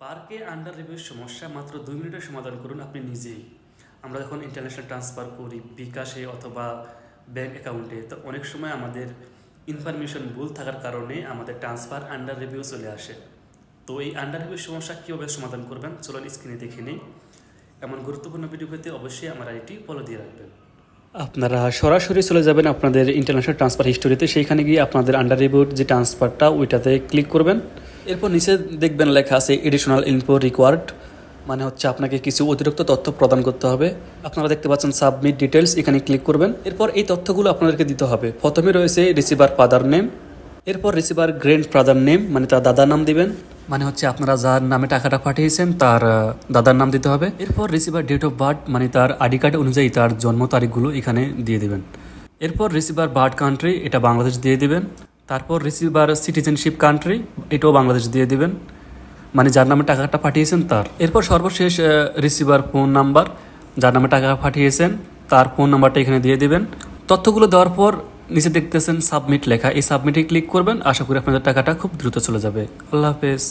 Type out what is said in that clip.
পার্কে আন্ডার রিভিউর সমস্যা মাত্র 2 মিনিটের সমাধান করুন আপনি নিজেই। আমরা যখন ইন্টারন্যাশনাল ট্রান্সফার করি বিকাশে অথবা ব্যাংক অ্যাকাউন্টে, তো অনেক সময় আমাদের ইনফরমেশন ভুল থাকার কারণে আমাদের ট্রান্সফার আন্ডার রিভিউ চলে আসে। তো এই আন্ডার রিভিউর সমস্যা কীভাবে সমাধান করবেন চলুন স্ক্রিনে দেখে নিই। এমন গুরুত্বপূর্ণ ভিডিও পেতে অবশ্যই আমার আইটি ফলো দিয়ে রাখবেন। আপনারা সরাসরি চলে যাবেন আপনাদের ইন্টারন্যাশনাল ট্রান্সফার হিস্টোরিতে, সেইখানে গিয়ে আপনাদের আন্ডার রিভিউর যে ট্রান্সফারটা ওইটাতে ক্লিক করবেন। এরপর নিচে দেখবেন লেখা আছে এডিশনাল ইনফো রিকোয়ার্ড, মানে হচ্ছে আপনাকে কিছু অতিরিক্ত তথ্য প্রদান করতে হবে। আপনারা দেখতে পাচ্ছেন সাবমিট ডিটেলস, এখানে ক্লিক করবেন। এরপর এই তথ্যগুলো আপনাদেরকে দিতে হবে। প্রথমে রয়েছে রিসিভার ফাদার নেম, এরপর রিসিভার গ্র্যান্ড ফাদার নেম মানে তার দাদার নাম দিবেন, মানে হচ্ছে আপনারা যার নামে টাকাটা পাঠিয়েছেন তার দাদার নাম দিতে হবে। এরপর রিসিভার ডেট অফ বার্থ মানে তার আইডি কার্ড অনুযায়ী তার জন্ম তারিখগুলো এখানে দিয়ে দিবেন। এরপর রিসিভার বার্থ কান্ট্রি, এটা বাংলাদেশ দিয়ে দিবেন। তারপর রিসিভার সিটিজেনশিপ কান্ট্রি, এটাও বাংলাদেশ দিয়ে দিবেন, মানে যার নামে টাকাটা পাঠিয়েছেন তার। এরপর সর্বশেষ রিসিভার ফোন নাম্বার, যার নামে টাকা পাঠিয়েছেন তার ফোন নাম্বারটা এখানে দিয়ে দিবেন। তথ্যগুলো দেওয়ার পর নিচে দেখতেছেন সাবমিট লেখা, এই সাবমিটে ক্লিক করবেন। আশা করি আপনাদের টাকাটা খুব দ্রুত চলে যাবে। আল্লাহ হাফেজ।